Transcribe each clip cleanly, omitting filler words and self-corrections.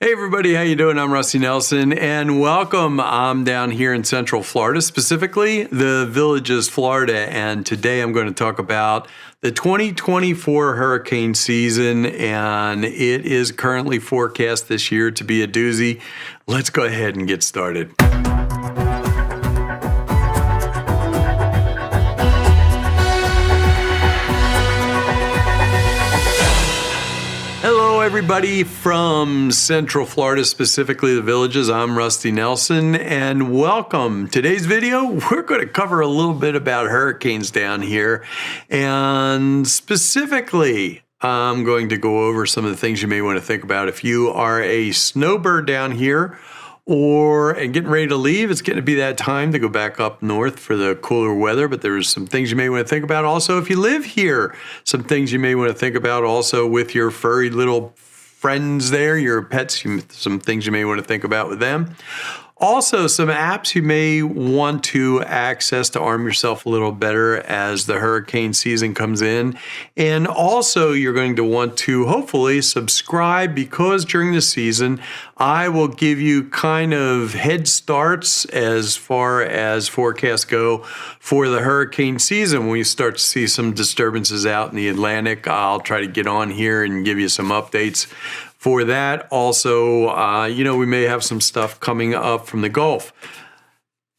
Hey everybody, how you doing? I'm Rusty Nelson and welcome. I'm down here in Central Florida, specifically the Villages, Florida, and today I'm going to talk about the 2024 hurricane season, and it is currently forecast this year to be a doozy. Let's go ahead and get started. Hello, everybody from Central Florida, specifically the Villages. I'm Rusty Nelson, and welcome. Today's video, we're going to cover a little bit about hurricanes down here, and specifically, I'm going to go over some of the things you may want to think about if you are a snowbird down here and getting ready to leave. It's getting to be that time to go back up north for the cooler weather, but there's some things you may want to think about. Also, if you live here, some things you may want to think about also with your furry little friends there, your pets, some things you may want to think about with them. Also, some apps you may want to access to arm yourself a little better as the hurricane season comes in. And also, you're going to want to hopefully subscribe, because during the season, I will give you kind of head starts as far as forecasts go for the hurricane season. When we start to see some disturbances out in the Atlantic, I'll try to get on here and give you some updates for that. Also, we may have some stuff coming up from the Gulf.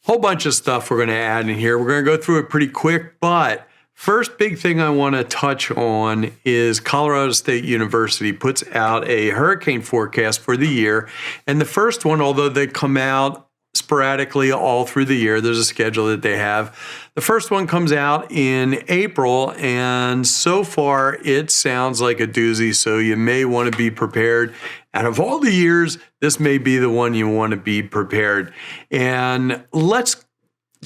Whole bunch of stuff we're going to add in here. We're going to go through it pretty quick, but first big thing I want to touch on is Colorado State University puts out a hurricane forecast for the year. And the first one, although they come out sporadically all through the year, there's a schedule that they have. The first one comes out in April, and so far it sounds like a doozy, so you may want to be prepared. Out of all the years, this may be the one you want to be prepared. And let's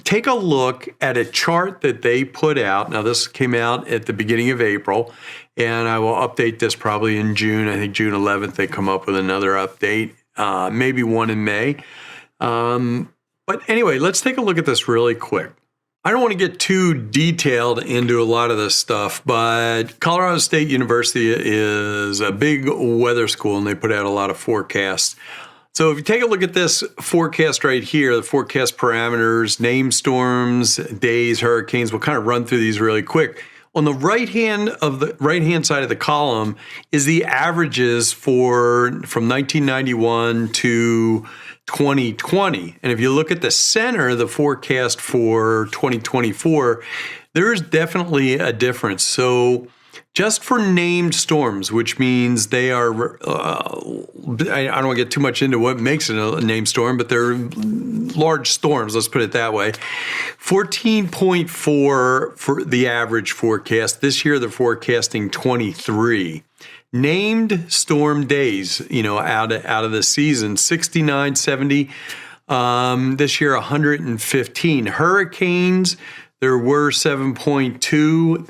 take a look at a chart that they put out. Now, this came out at the beginning of April, and I will update this probably in June. I think June 11th, they come up with another update, maybe one in May. But anyway, let's take a look at this really quick. I don't want to get too detailed into a lot of this stuff, but Colorado State University is a big weather school, and they put out a lot of forecasts. So if you take a look at this forecast right here, the forecast parameters, named storms, days, hurricanes, we'll kind of run through these really quick. On the right-hand side of the column is the averages from 1991 to 2020. And if you look at the center, the forecast for 2024, there's definitely a difference. So just for named storms, which means they are, I don't want to get too much into what makes it a named storm, but they're large storms, let's put it that way. 14.4 for the average forecast. This year, they're forecasting 23. Named storm days, out of the season, 69, 70. This year, 115. Hurricanes, there were 7.2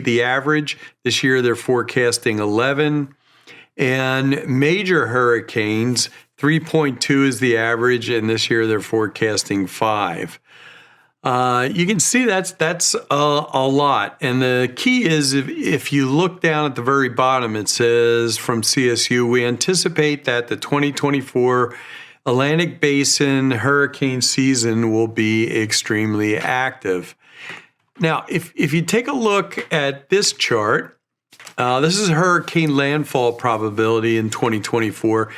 the average. This year, they're forecasting 11. And major hurricanes, 3.2 is the average, and this year they're forecasting 5. You can see that's a lot. And the key is if you look down at the very bottom, it says from CSU, we anticipate that the 2024 Atlantic Basin hurricane season will be extremely active. Now, if you take a look at this chart, this is hurricane landfall probability in 2024.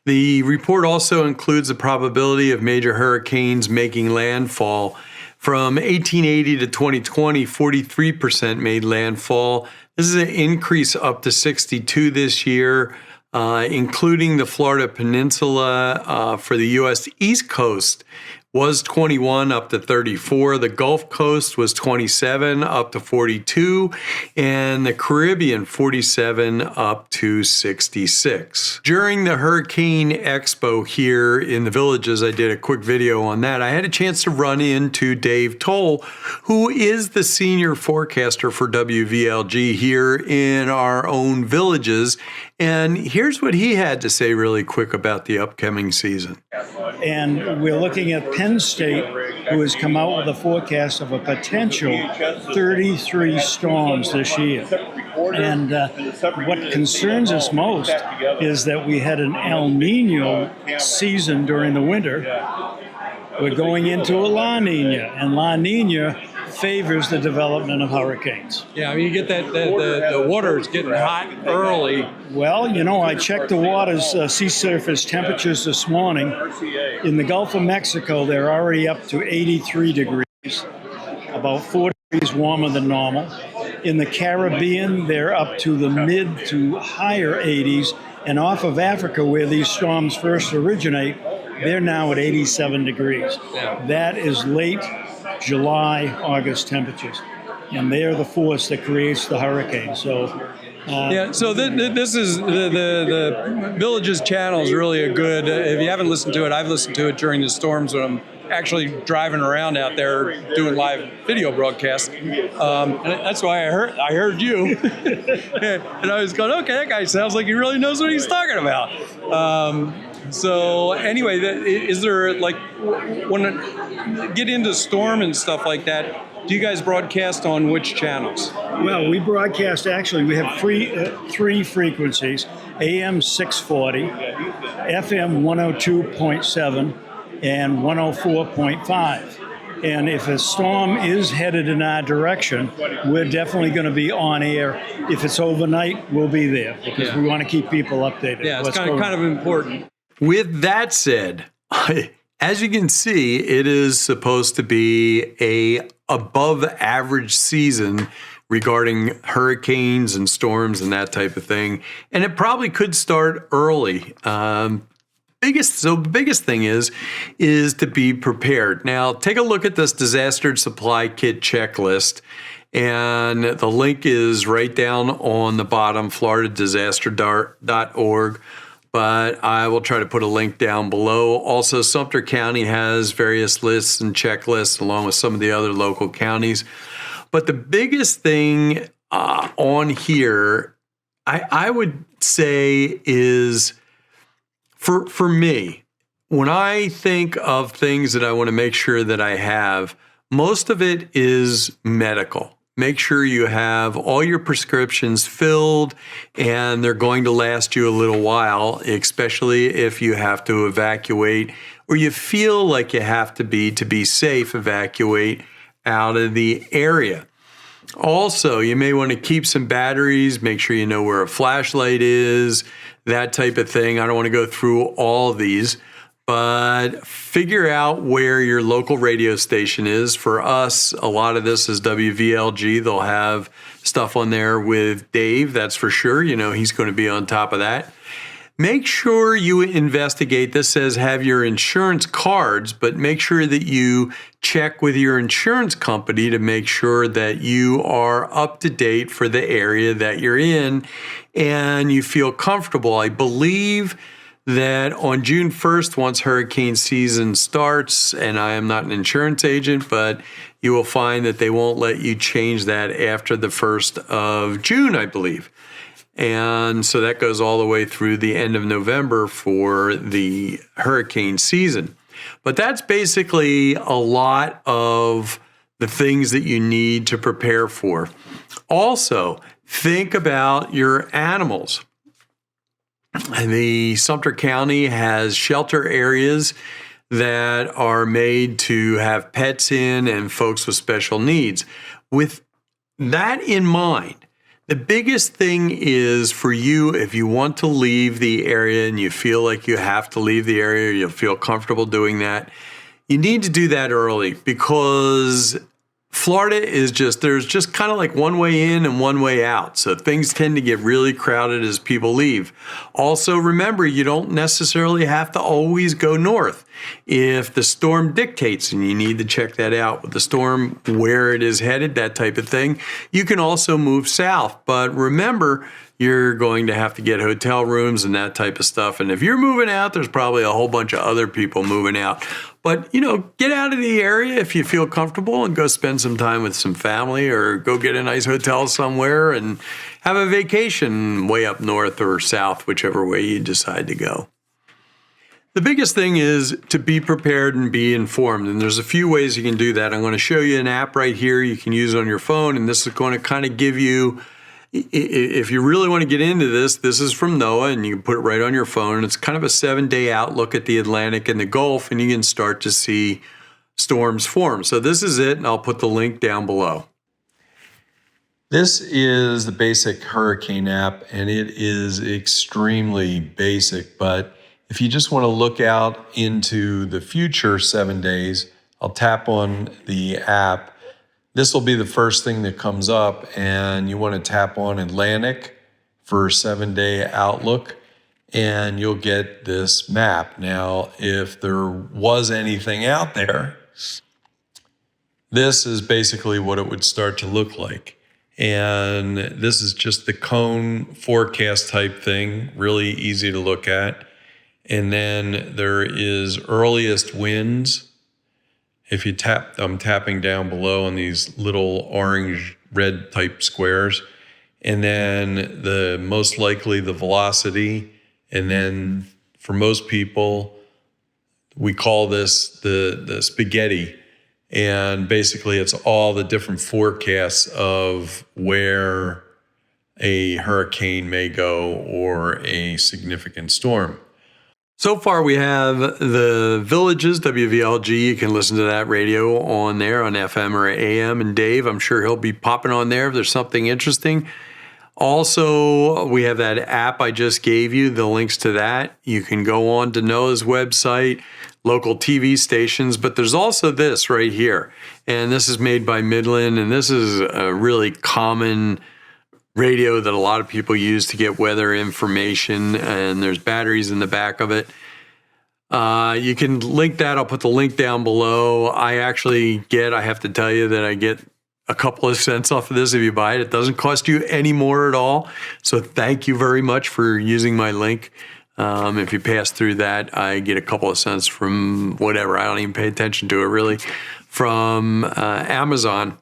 The report also includes the probability of major hurricanes making landfall. From 1880 to 2020, 43% made landfall. This is an increase up to 62 this year, including the Florida Peninsula. For the U.S. East Coast was 21 up to 34. The Gulf Coast was 27 up to 42. And the Caribbean, 47 up to 66. During the Hurricane Expo here in the Villages, I did a quick video on that. I had a chance to run into Dave Tolwe, who is the senior forecaster for WVLG here in our own Villages. And here's what he had to say really quick about the upcoming season. And we're looking at Penn State who has come out with a forecast of a potential 33 storms this year. And what concerns us most is that we had an El Nino season during the winter. We're going into a La Nina, and La Nina favors the development of hurricanes. Yeah, I mean, you get that the water is getting hot early. Well, I checked the water's sea surface temperatures this morning. In the Gulf of Mexico, they're already up to 83 degrees, about 4 degrees warmer than normal. In the Caribbean, they're up to the mid to higher 80s, and off of Africa, where these storms first originate, they're now at 87 degrees. Yeah. That is late July, August temperatures. And they are the force that creates the hurricane. So, so this is the Village's channel is really a good. If you haven't listened to it, I've listened to it during the storms when I'm actually driving around out there doing live video broadcasts. And that's why I heard you, and I was going, okay, that guy sounds like he really knows what he's talking about. So anyway, is there when get into storm and stuff like that? Do you guys broadcast on which channels? Well, we broadcast, actually, we have three frequencies, AM 640, FM 102.7, and 104.5. And if a storm is headed in our direction, we're definitely going to be on air. If it's overnight, we'll be there because we want to keep people updated. Yeah, it's kind of important. With that said, as you can see, it is supposed to be a above average season regarding hurricanes and storms and that type of thing. And it probably could start early. The biggest thing is to be prepared. Now, take a look at this disaster supply kit checklist. And the link is right down on the bottom, floridadisaster.org. But I will try to put a link down below. Also, Sumter County has various lists and checklists along with some of the other local counties. But the biggest thing on here, I would say is, for me, when I think of things that I want to make sure that I have, most of it is medical. Make sure you have all your prescriptions filled and they're going to last you a little while, especially if you have to evacuate or you feel like you have to be safe, evacuate out of the area. Also, you may want to keep some batteries, make sure you know where a flashlight is, that type of thing. I don't want to go through all of these, but figure out where your local radio station is. For us, a lot of this is WVLG. They'll have stuff on there with Dave, that's for sure. He's going to be on top of that. Make sure you investigate. This says have your insurance cards, but make sure that you check with your insurance company to make sure that you are up to date for the area that you're in and you feel comfortable. I believe that on June 1st, once hurricane season starts, and I am not an insurance agent, but you will find that they won't let you change that after the 1st of June, I believe. And so that goes all the way through the end of November for the hurricane season. But that's basically a lot of the things that you need to prepare for. Also, think about your animals. The Sumter County has shelter areas that are made to have pets in and folks with special needs. With that in mind, the biggest thing is for you, if you want to leave the area and you feel like you have to leave the area, you'll feel comfortable doing that, you need to do that early because Florida is there's just kind of like one way in and one way out. So things tend to get really crowded as people leave. Also, remember, you don't necessarily have to always go north. If the storm dictates, and you need to check that out with the storm, where it is headed, that type of thing, you can also move south. But remember, you're going to have to get hotel rooms and that type of stuff. And if you're moving out, there's probably a whole bunch of other people moving out. But, get out of the area if you feel comfortable and go spend some time with some family or go get a nice hotel somewhere and have a vacation way up north or south, whichever way you decide to go. The biggest thing is to be prepared and be informed. And there's a few ways you can do that. I'm going to show you an app right here you can use on your phone. And this is going to kind of give you, if you really want to get into this, this is from NOAA and you can put it right on your phone. And it's kind of a 7-day outlook at the Atlantic and the Gulf, and you can start to see storms form. So this is it, and I'll put the link down below. This is the basic hurricane app, and it is extremely basic, but if you just want to look out into the future 7 days, I'll tap on the app. This will be the first thing that comes up, and you want to tap on Atlantic for 7-day outlook, and you'll get this map. Now, if there was anything out there, this is basically what it would start to look like. And this is just the cone forecast type thing, really easy to look at. And then there is earliest winds. If you tap, I'm tapping down below on these little orange red type squares. And then the most likely the velocity. And then for most people, we call this the spaghetti. And basically it's all the different forecasts of where a hurricane may go or a significant storm. So far we have the Villages, WVLG. You can listen to that radio on there on FM or AM. And Dave, I'm sure he'll be popping on there if there's something interesting. Also, we have that app I just gave you, the links to that. You can go on to NOAA's website, local TV stations, but there's also this right here. And this is made by Midland, and this is a really common radio that a lot of people use to get weather information, and there's batteries in the back of it. You can link that. I'll put the link down below. I have to tell you that I get a couple of cents off of this if you buy it. It doesn't cost you any more at all. So thank you very much for using my link. If you pass through that, I get a couple of cents from whatever. I don't even pay attention to it really, from Amazon.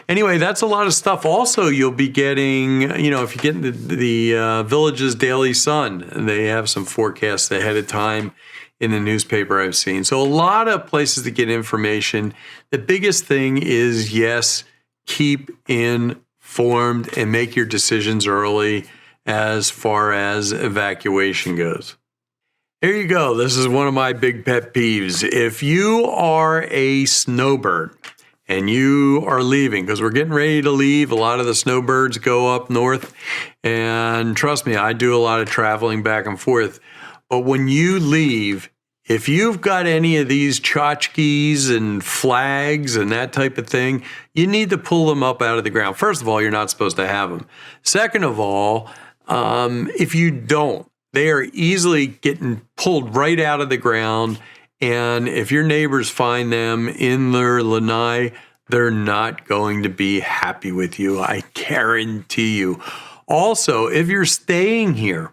Anyway, that's a lot of stuff. Also, you'll be getting, if you get the Villages Daily Sun, they have some forecasts ahead of time in the newspaper I've seen. So a lot of places to get information. The biggest thing is, yes, keep informed and make your decisions early as far as evacuation goes. Here you go. This is one of my big pet peeves. If you are a snowbird and you are leaving, because we're getting ready to leave, a lot of the snowbirds go up north, and trust me, I do a lot of traveling back and forth. But when you leave, if you've got any of these tchotchkes and flags and that type of thing, you need to pull them up out of the ground. First of all, you're not supposed to have them. Second of all, if you don't, they are easily getting pulled right out of the ground. And if your neighbors find them in their lanai, they're not going to be happy with you. I guarantee you. Also, if you're staying here,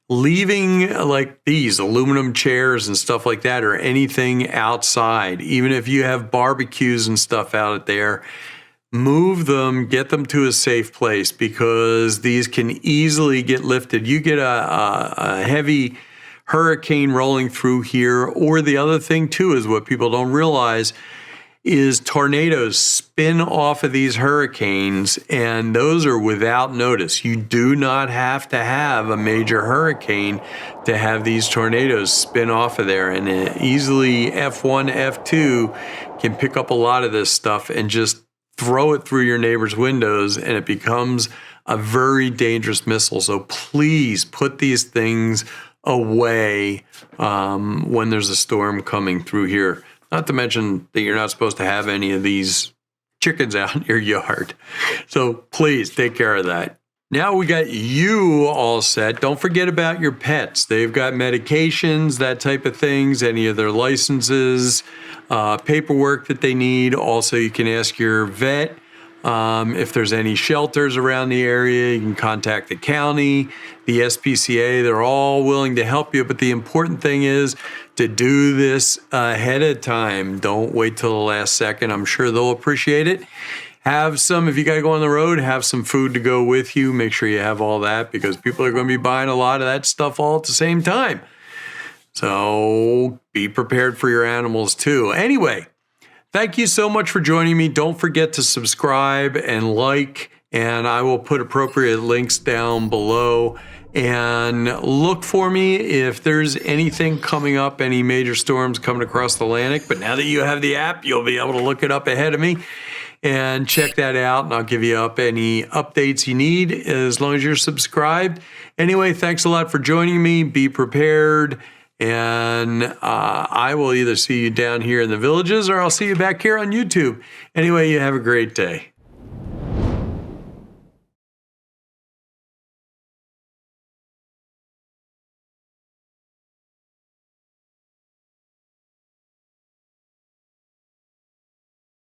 leaving like these aluminum chairs and stuff like that, or anything outside, even if you have barbecues and stuff out there, move them, get them to a safe place, because these can easily get lifted. You get a heavy hurricane rolling through here, or the other thing too is what people don't realize is tornadoes spin off of these hurricanes, and those are without notice. You do not have to have a major hurricane to have these tornadoes spin off of there, and easily F1, F2 can pick up a lot of this stuff and just throw it through your neighbor's windows, and it becomes a very dangerous missile. So please put these things away when there's a storm coming through here. Not to mention that you're not supposed to have any of these chickens out in your yard. So please take care of that. Now we got you all set. Don't forget about your pets. They've got medications, that type of things, any of their licenses, paperwork that they need. Also, you can ask your vet if there's any shelters around the area. You can contact the county, the SPCA. They're all willing to help you. But the important thing is to do this ahead of time. Don't wait till the last second. I'm sure they'll appreciate it. Have some, if you got to go on the road, have some food to go with you. Make sure you have all that, because people are going to be buying a lot of that stuff all at the same time. So be prepared for your animals too. Anyway, thank you so much for joining me. Don't forget to subscribe and like, and I will put appropriate links down below. And look for me if there's anything coming up, any major storms coming across the Atlantic. But now that you have the app, you'll be able to look it up ahead of me and check that out. And I'll give you up any updates you need as long as you're subscribed. Anyway, thanks a lot for joining me. Be prepared. And I will either see you down here in the villages or I'll see you back here on YouTube. Anyway, you have a great day.